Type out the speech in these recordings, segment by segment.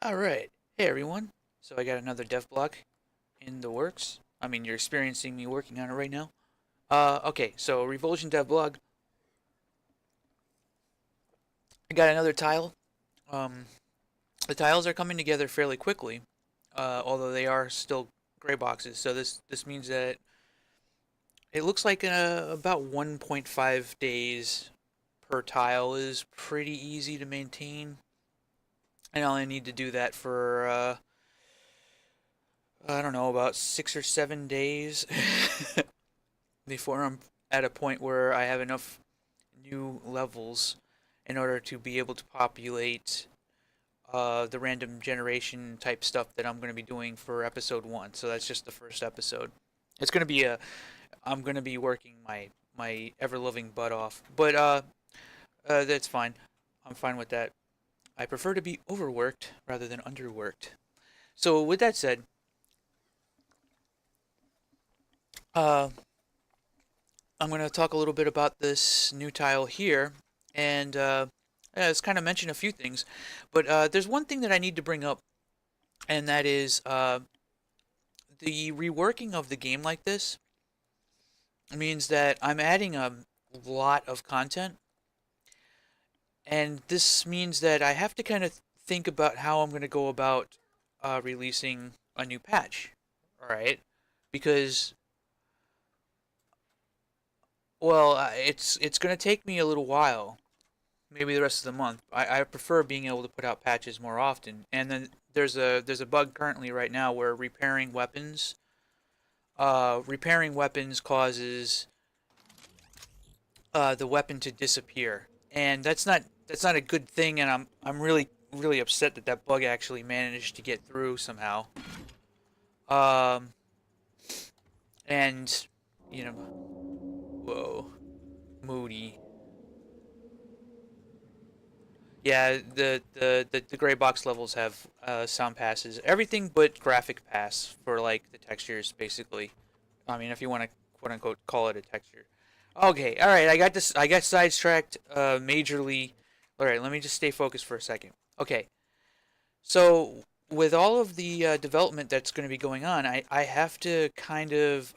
Alright, hey everyone. So I got another dev blog in the works. I mean, you're experiencing me working on it right now. Okay, so Revulsion dev blog. I got another tile. Um, the tiles are coming together fairly quickly, although they are still gray boxes. So this means that it looks like about 1.5 days per tile is pretty easy to maintain. And I only need to do that for I don't know, about 6 or 7 days before I'm at a point where I have enough new levels in order to be able to populate the random generation type stuff that I'm going to be doing for episode 1. So that's just the first episode. It's going to be I'm going to be working my ever loving butt off, but that's fine. I'm fine with that. I prefer to be overworked rather than underworked. So with that said, uh, I'm going to talk a little bit about this new tile here, and yeah, it's kind of mentioned a few things, but there's one thing that I need to bring up, and that is the reworking of the game like this means that I'm adding a lot of content, and this means that I have to kind of think about how I'm going to go about releasing a new patch, all right? Because well, it's going to take me a little while, maybe the rest of the month. I prefer being able to put out patches more often. And then there's a bug currently right now where repairing weapons causes the weapon to disappear, and that's not a good thing. And I'm really upset that that bug actually managed to get through somehow. Um, and you know, whoa, moody. Yeah, the gray box levels have sound passes, everything but graphic pass for like the textures, basically. I mean, if you want to quote unquote call it a texture. Okay, all right. I got this. I got sidetracked majorly. All right, let me just stay focused for a second. Okay, so with all of the development that's going to be going on, I have to kind of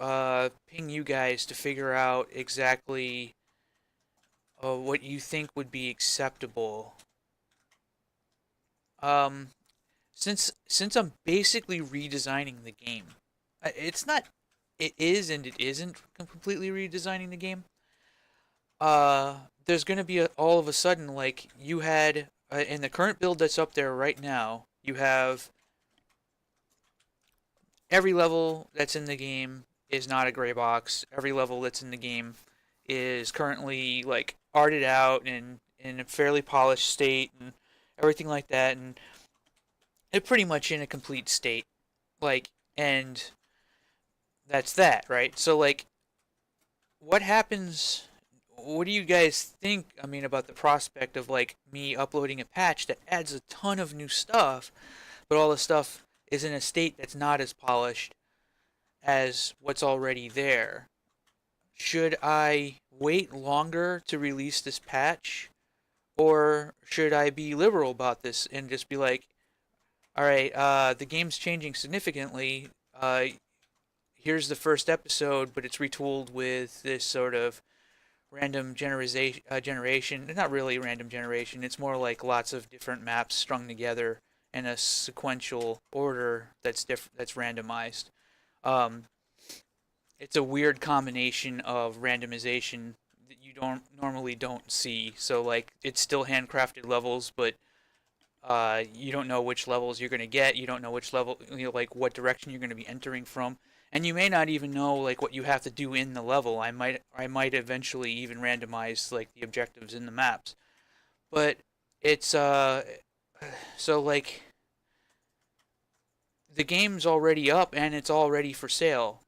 ping you guys to figure out exactly what you think would be acceptable. Um, since I'm basically redesigning the game, it's not. It is and it isn't completely redesigning the game. There's gonna be all of a sudden like you had in the current build that's up there right now. You have every level that's in the game is not a gray box. Every level that's in the game is currently like arted out and in a fairly polished state and everything like that, and it pretty much in a complete state. Like, and that's that, right? So like, what happens? What do you guys think? I mean, about the prospect of like me uploading a patch that adds a ton of new stuff, but all the stuff is in a state that's not as polished as what's already there? Should I wait longer to release this patch, or should I be liberal about this and just be like, all right, the game's changing significantly. Here's the first episode, but it's retooled with this sort of random generation. Not really random generation. It's more like lots of different maps strung together in a sequential order that's randomized. Um, it's a weird combination of randomization that you don't see. So like it's still handcrafted levels, but you don't know which levels you're going to get. You don't know which level, like what direction you're going to be entering from, and you may not even know like what you have to do in the level. I might eventually even randomize like the objectives in the maps, but it's so like the game's already up and it's already for sale.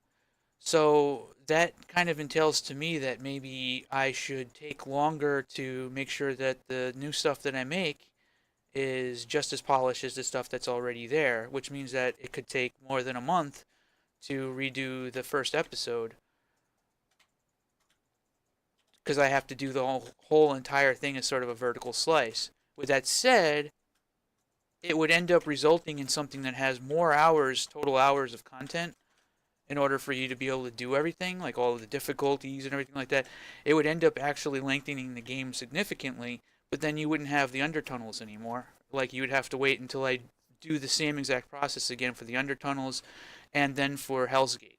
So that kind of entails to me that maybe I should take longer to make sure that the new stuff that I make is just as polished as the stuff that's already there, which means that it could take more than a month to redo the first episode because I have to do the whole entire thing as sort of a vertical slice. With that said, it would end up resulting in something that has more hours, total hours of content in order for you to be able to do everything, like all of the difficulties and everything like that. It would end up actually lengthening the game significantly, but then you wouldn't have the undertunnels anymore. Like you would have to wait until I do the same exact process again for the undertunnels and then for Hell's Gate.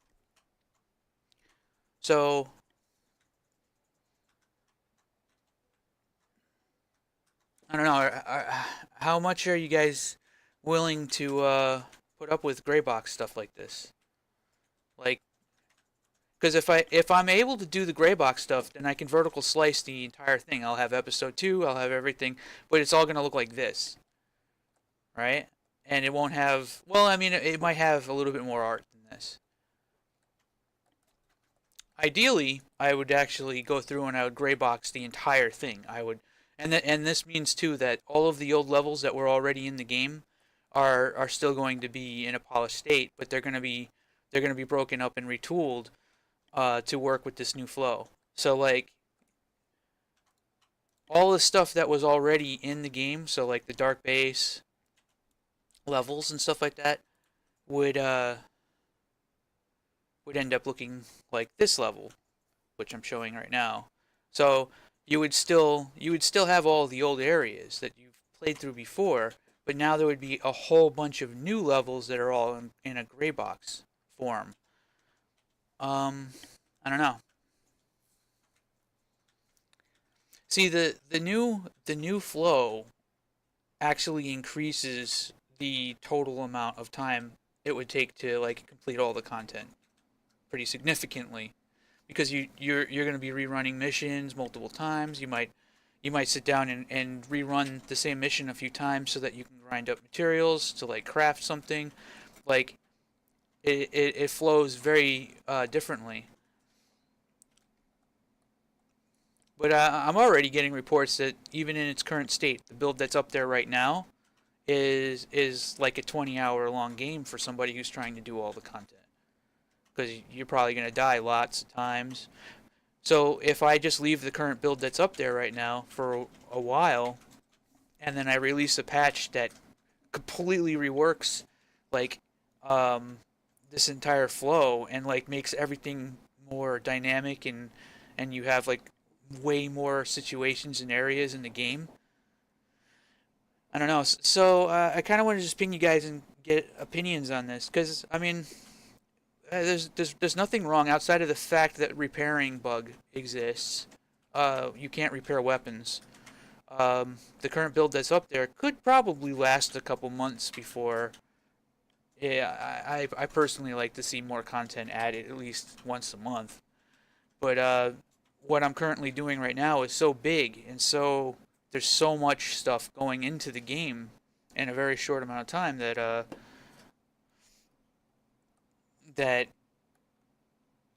So I don't know. How much are you guys willing to put up with gray box stuff like this? Like, because if I'm able to do the gray box stuff, then I can vertical slice the entire thing. I'll have episode 2, I'll have everything, but it's all gonna look like this, right? And it won't have. Well, I mean, it might have a little bit more art than this. Ideally, I would actually go through and I would gray box the entire thing. I would, and this means too that all of the old levels that were already in the game are still going to be in a polished state, but they're gonna be broken up and retooled to work with this new flow. So like all the stuff that was already in the game, so like the dark base levels and stuff like that, would uh would end up looking like this level, which I'm showing right now. So you would still have all the old areas that you've played through before, but now there would be a whole bunch of new levels that are all in a gray box form. Um, I don't know. See the new flow actually increases the total amount of time it would take to like complete all the content pretty significantly because you're going to be rerunning missions multiple times. You might sit down and rerun the same mission a few times so that you can grind up materials to like craft something. Like it flows very differently. But I'm already getting reports that even in its current state, the build that's up there right now is like a 20-hour long game for somebody who's trying to do all the content. Because you're probably going to die lots of times. So if I just leave the current build that's up there right now for a while, and then I release a patch that completely reworks like this entire flow and like makes everything more dynamic and you have like way more situations and areas in the game. I don't know. So I kind of want to just ping you guys and get opinions on this because I mean, there's nothing wrong outside of the fact that repairing bug exists. You can't repair weapons. The current build that's up there could probably last a couple months before. Yeah, I personally like to see more content added at least once a month. But what I'm currently doing right now is so big and so there's so much stuff going into the game in a very short amount of time that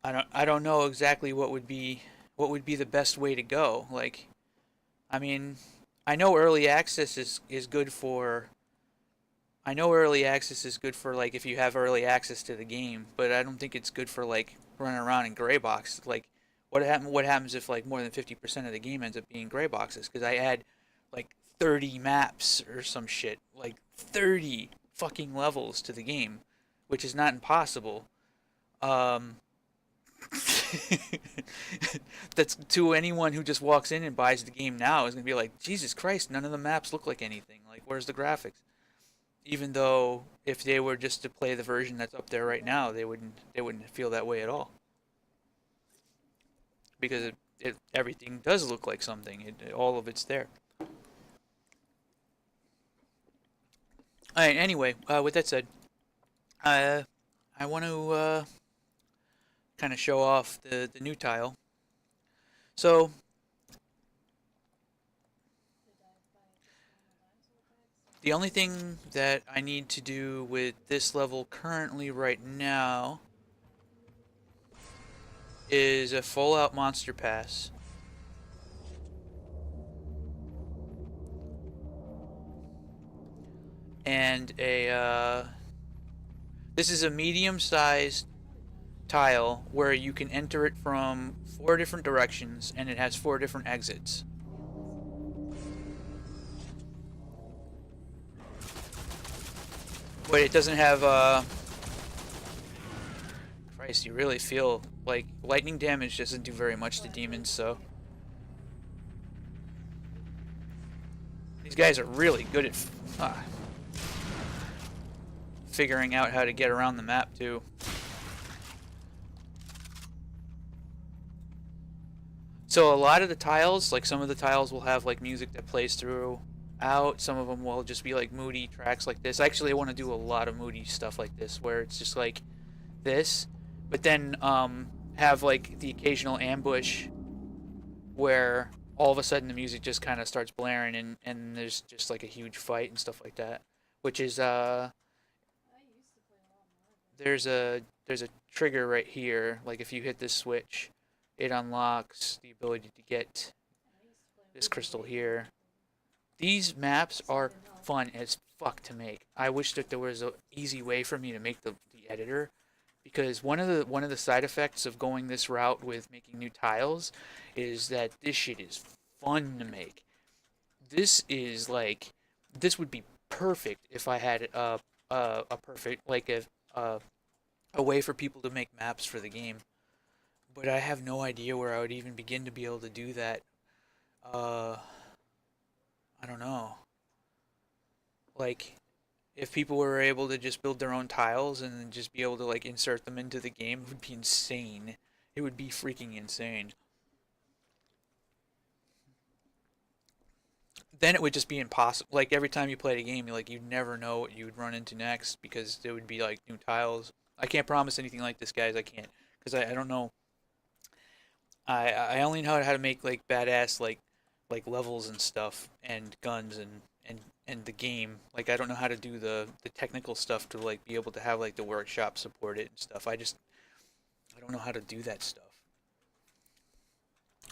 I don't know exactly what would be the best way to go. Like, I mean, I know early access is good for I know early access is good for like if you have early access to the game, but I don't think it's good for like running around in gray box. Like, what happens if like more than 50% of the game ends up being gray boxes? Because I add like 30 maps or some shit, like 30 fucking levels to the game, which is not impossible. Um, that's to anyone who just walks in and buys the game now is gonna be like, Jesus Christ, none of the maps look like anything. Like, where's the graphics? Even though if they were just to play the version that's up there right now, they wouldn't feel that way at all because everything does look like something. All of it's there. All right. Anyway, with that said, uh, I want to kind of show off the new tile. So the only thing that I need to do with this level currently right now is a full out monster pass. And this is a medium sized tile where you can enter it from 4 different directions and it has 4 different exits. but it doesn't have Christ, you really feel like lightning damage doesn't do very much to demons, so these guys are really good at figuring out how to get around the map too. So a lot of the tiles, like some of the tiles will have like music that plays throughout. Some of them will just be like moody tracks like this. Actually, I want to do a lot of moody stuff like this where it's just like this, but then have like the occasional ambush where all of a sudden the music just kind of starts blaring and there's just like a huge fight and stuff like that, which is there's a trigger right here. Like if you hit this switch, it unlocks the ability to get this crystal here. These maps are fun as fuck to make. I wish that there was an easy way for me to make the editor, because one of the side effects of going this route with making new tiles is that this shit is fun to make. This is like this would be perfect if I had a perfect like a way for people to make maps for the game. But I have no idea where I would even begin to be able to do that. Uh, I don't know. Like, if people were able to just build their own tiles and then just be able to like insert them into the game, it would be insane. It would be freaking insane. Then it would just be impossible. Like every time you played a game, you'd never know what you would run into next because there would be like new tiles. I can't promise anything like this, guys. I can't because I don't know. I only know how to make like badass like levels and stuff and guns and the game. Like I don't know how to do the technical stuff to like be able to have like the workshop support it and stuff. I don't know how to do that stuff.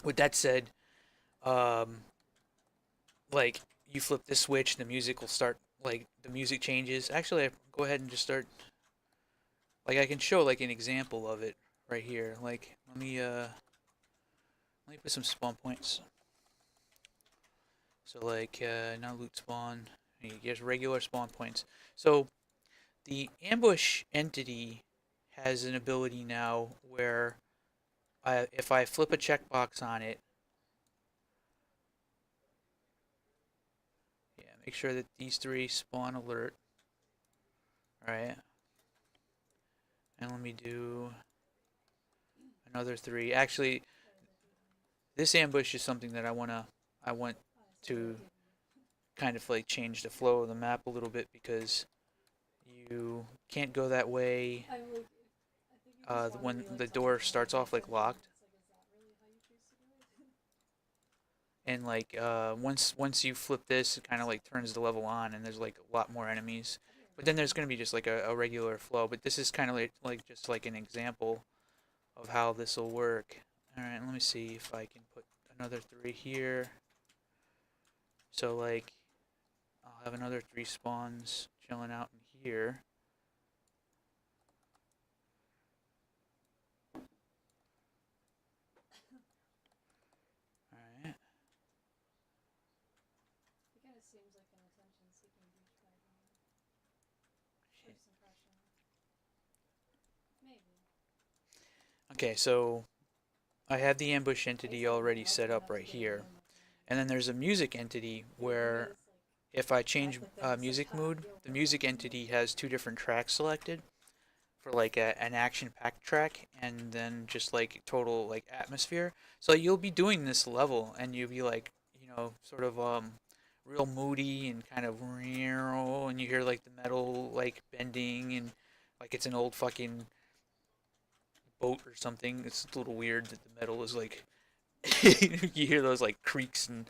With that said, um, like you flip this switch, the music will start. Like the music changes. Actually, I go ahead and just start. Like I can show like an example of it right here. Like let me put some spawn points. So like now loot spawn. You get regular spawn points. So the ambush entity has an ability now where if I flip a checkbox on it, yeah, make sure that these three spawn alert. Alright. And let me do another three. Actually, this ambush is something that I want to kind of like change the flow of the map a little bit because you can't go that way when the door starts off like locked, and like once you flip this, it kind of like turns the level on, and there's like a lot more enemies. But then there's gonna be just like a regular flow. But this is kind of like just like an example of how this will work. All right, let me see if I can put another three here. So like I'll have another three spawns chilling out in here. All right. Okay, so I have the ambush entity already set up right here. And then there's a music entity where if I change music mood, the music entity has two different tracks selected for like an action-packed track and then just like total like atmosphere. So you'll be doing this level and you'll be like, sort of real moody and kind of and you hear like the metal like bending and like it's an old fucking boat or something. It's a little weird that the metal is like you hear those like creaks and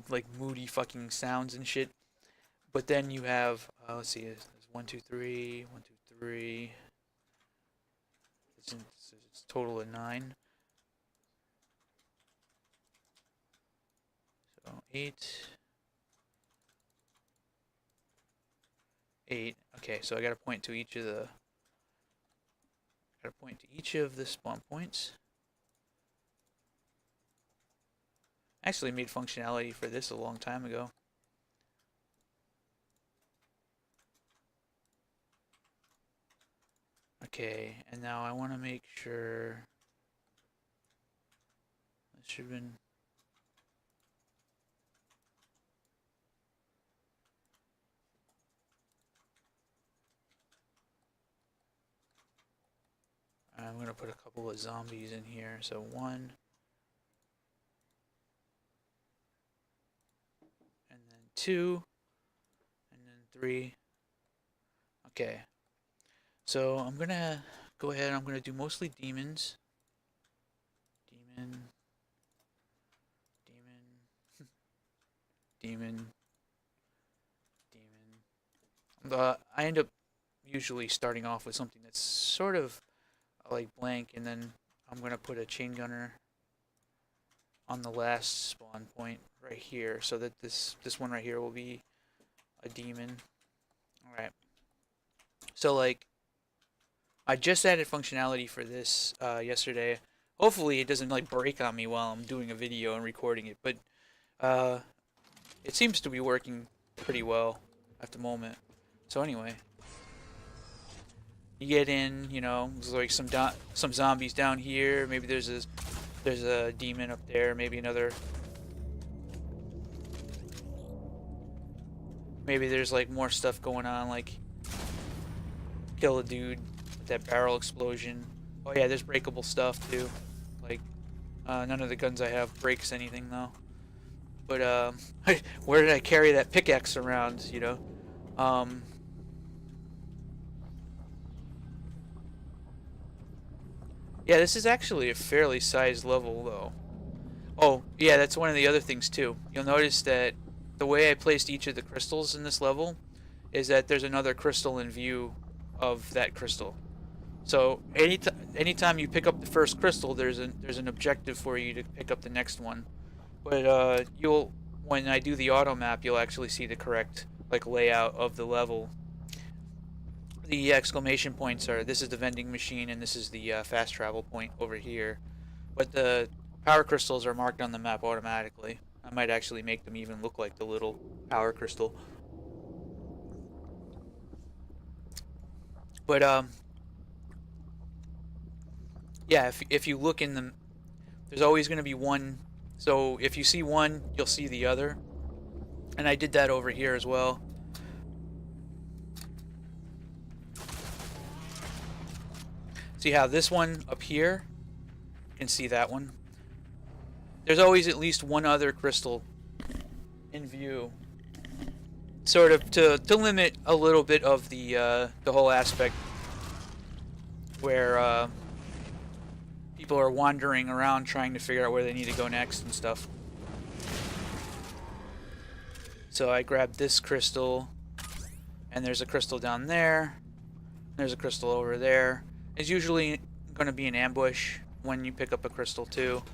like moody fucking sounds and shit. But then you have let's see, there's 1, 2, 3, 1, 2, 3. It's a total of 9. So 8. 8. Okay, so I gotta point to each of the spawn points. Actually made functionality for this a long time ago. Okay, and now I want to make sure this should have been. I'm going to put a couple of zombies in here. So 1, and then 2, and then 3. Okay. So I'm going to go ahead. I'm going to do mostly demons. Demon. Demon. Demon. I end up usually starting off with something that's sort of like blank, and then I'm gonna put a chain gunner on the last spawn point right here, so that this one right here will be a demon. All right. So like, I just added functionality for this yesterday. Hopefully, it doesn't like break on me while I'm doing a video and recording it, but it seems to be working pretty well at the moment. So anyway. You get in, you know, there's like some zombies down here. Maybe there's a demon up there. Maybe another. Maybe there's like more stuff going on, like kill a dude with that barrel explosion. Oh yeah, there's breakable stuff too. Like none of the guns I have breaks anything though. But where did I carry that pickaxe around? You know. Yeah, this is actually a fairly sized level, though. Oh, yeah, that's one of the other things, too. You'll notice that the way I placed each of the crystals in this level is that there's another crystal in view of that crystal. So anytime you pick up the first crystal, there's an objective for you to pick up the next one. But when I do the auto map, you'll actually see the correct like layout of the level. The exclamation points are, this is the vending machine and this is the fast travel point over here. But the power crystals are marked on the map automatically. I might actually make them even look like the little power crystal. But yeah, if you look in them, there's always going to be one. So if you see one, you'll see the other. And I did that over here as well. See how this one up here, you can see that one. There's always at least one other crystal in view, sort of to limit a little bit of the whole aspect where people are wandering around trying to figure out where they need to go next and stuff. So I grabbed this crystal, and there's a crystal down there. There's a crystal over there. It's usually going to be an ambush when you pick up a crystal too,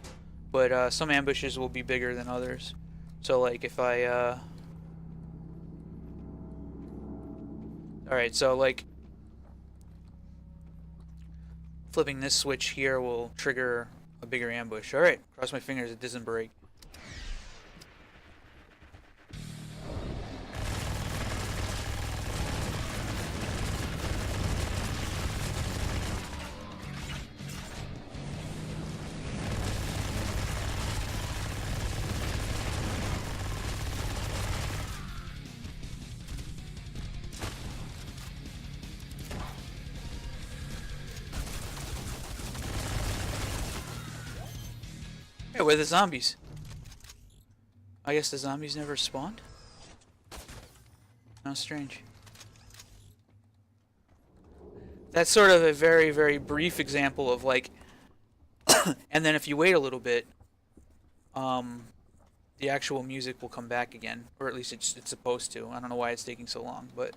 but some ambushes will be bigger than others. So like if I alright, so like flipping this switch here will trigger a bigger ambush. Alright, cross my fingers it doesn't break. Hey, where are the zombies? I guess the zombies never spawned? How strange. That's sort of a very, very brief example of like, and then if you wait a little bit, the actual music will come back again, or at least it's supposed to. I don't know why it's taking so long, but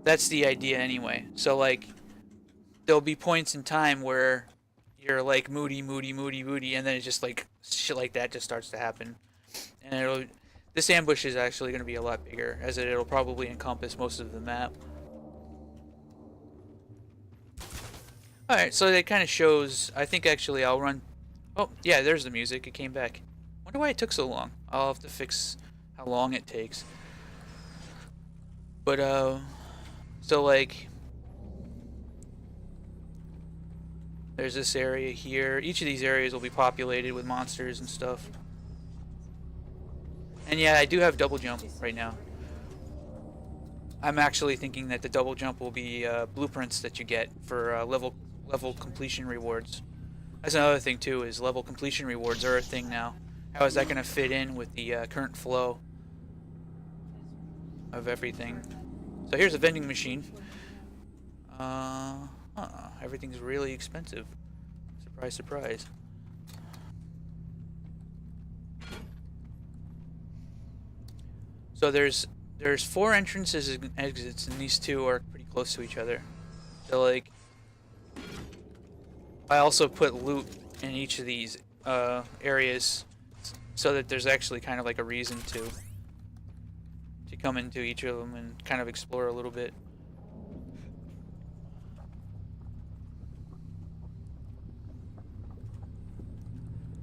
that's the idea anyway. So like, there'll be points in time where you're like moody, and then it's just like shit like that just starts to happen, and this ambush is actually going to be a lot bigger, as it'll probably encompass most of the map. Alright, so that kind of shows. I think actually I'll run. Oh yeah, there's the music. It came back. Wonder why it took so long. I'll have to fix how long it takes. But so like there's this area here. Each of these areas will be populated with monsters and stuff. And yeah, I do have double jump right now. I'm actually thinking that the double jump will be blueprints that you get for level completion rewards. That's another thing too, is level completion rewards are a thing now. How is that going to fit in with the current flow of everything? So here's a vending machine. Everything's really expensive. Surprise, surprise. So there's 4 entrances and exits, and these 2 are pretty close to each other. So like, I also put loot in each of these areas, so that there's actually kind of like a reason to come into each of them and kind of explore a little bit.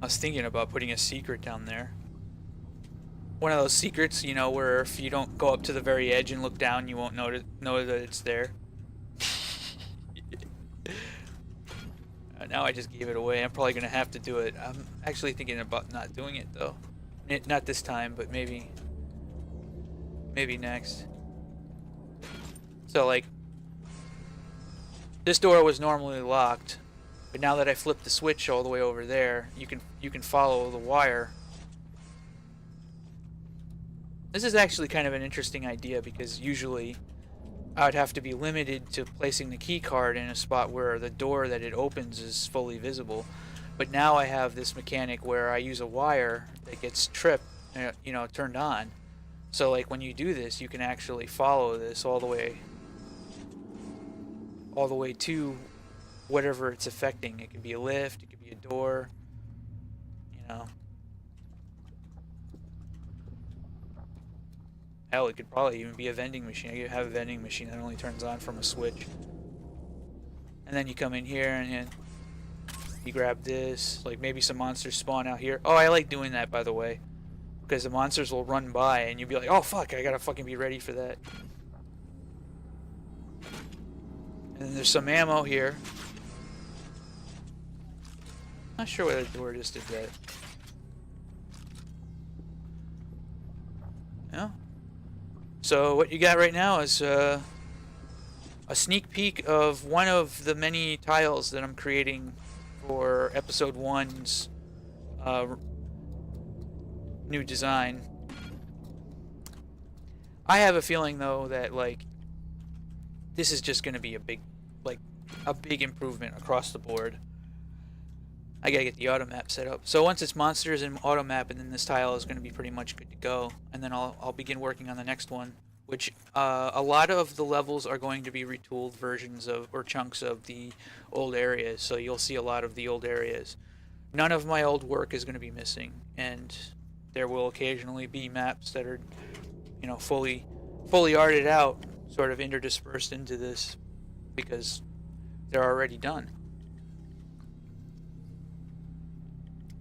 I was thinking about putting a secret down there. One of those secrets, you know, where if you don't go up to the very edge and look down, you won't know that it's there. Now I just gave it away. I'm probably gonna have to do it. I'm actually thinking about not doing it though. Not this time, but maybe next. So like, this door was normally locked, but now that I flipped the switch all the way over there, you can follow the wire. This is actually kind of an interesting idea, because usually I would have to be limited to placing the key card in a spot where the door that it opens is fully visible. But now I have this mechanic where I use a wire that gets tripped, you know, turned on. So like when you do this, you can actually follow this all the way to whatever it's affecting. It could be a lift, it could be a door, you know. Hell, it could probably even be a vending machine. You have a vending machine that only turns on from a switch. And then you come in here and you grab this. Like maybe some monsters spawn out here. Oh, I like doing that, by the way, because the monsters will run by and you'll be like, oh fuck, I gotta fucking be ready for that. And then there's some ammo here. Not sure whether the door just did that. Yeah. So what you got right now is a sneak peek of one of the many tiles that I'm creating for episode 1's new design. I have a feeling though that like this is just going to be a big improvement across the board. I gotta get the auto map set up. So once it's monsters and auto map, and then this tile is going to be pretty much good to go. And then I'll begin working on the next one, which a lot of the levels are going to be retooled versions of, or chunks of, the old areas. So you'll see a lot of the old areas. None of my old work is going to be missing, and there will occasionally be maps that are, you know, fully arted out, sort of interdispersed into this, because they're already done.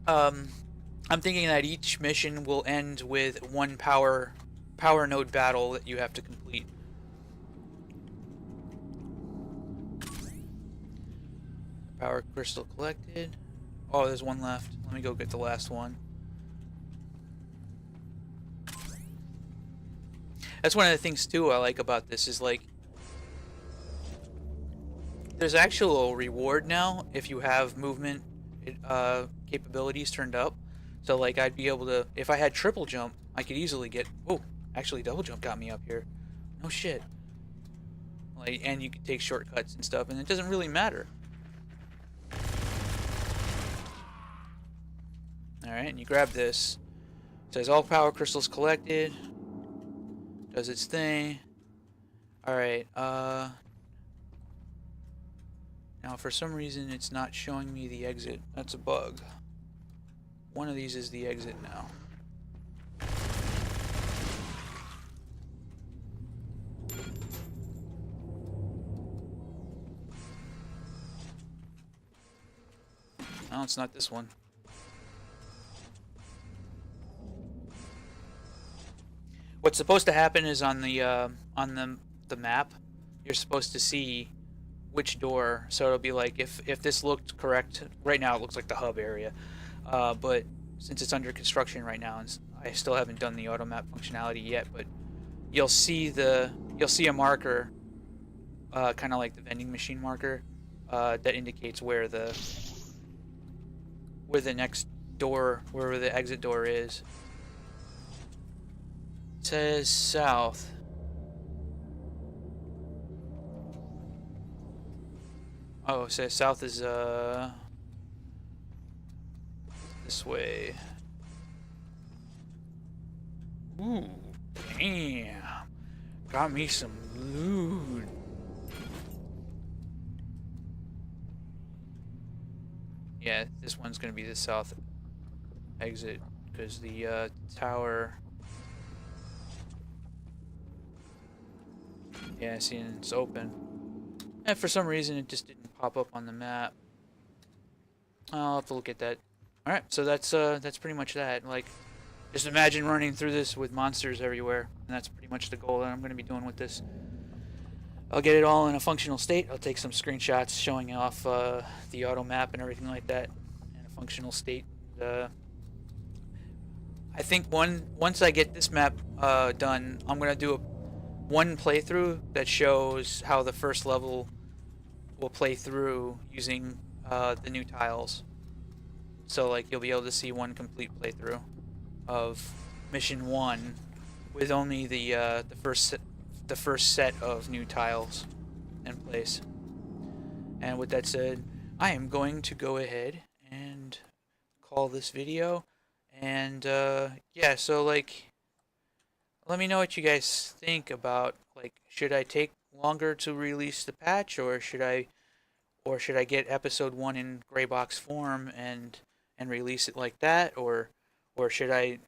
I'm thinking that each mission will end with one power node battle that you have to complete. Power crystal collected. Oh, there's one left. Let me go get the last one. That's one of the things too I like about this, is like there's actual reward now if you have movement capabilities turned up. So like I'd be able to, if I had triple jump, I could easily get, oh, actually double jump got me up here. No shit. Like, and you can take shortcuts and stuff, and it doesn't really matter. Alright, and you grab this. It says all power crystals collected. Does its thing. Alright, now for some reason it's not showing me the exit. That's a bug. One of these is the exit now. No, it's not this one. what's supposed to happen is on the map, you're supposed to see which door. So it'll be like if this looked correct right now, it looks like the hub area. But since it's under construction right now, and I still haven't done the auto map functionality yet, but you'll see a marker, kind of like the vending machine marker, that indicates where the next door, where the exit door is. It says south. Oh, it says south is this way. Ooh, damn. Got me some loot. Yeah, this one's gonna be the south exit because the tower. Yeah, see, it's open. And for some reason, it just didn't pop up on the map. I'll have to look at that. All right, so that's pretty much that. Like, just imagine running through this with monsters everywhere, and that's pretty much the goal that I'm going to be doing with this. I'll get it all in a functional state. I'll take some screenshots showing off the auto map and everything like that in a functional state. I think once I get this map done, I'm going to do one playthrough that shows how the first level will play through using the new tiles. So like you'll be able to see one complete playthrough of mission 1 with only the first set of new tiles in place. And with that said, I am going to go ahead and call this video. And yeah, so like, let me know what you guys think about, like, should I take longer to release the patch, or should I get episode 1 in gray box form and release it like that, or should I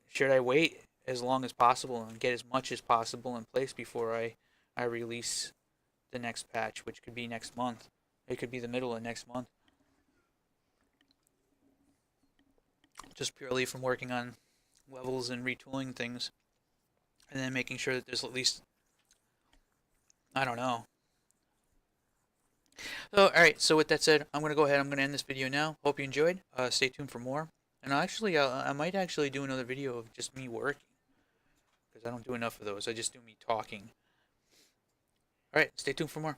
wait as long as possible and get as much as possible in place before I release the next patch, which could be next month. It could be the middle of next month. Just purely from working on levels and retooling things, and then making sure that there's at least, I don't know. So, alright, so with that said, I'm going to go ahead, I'm going to end this video now. Hope you enjoyed. Stay tuned for more. And actually, I might actually do another video of just me working, because I don't do enough of those. I just do me talking. Alright, stay tuned for more.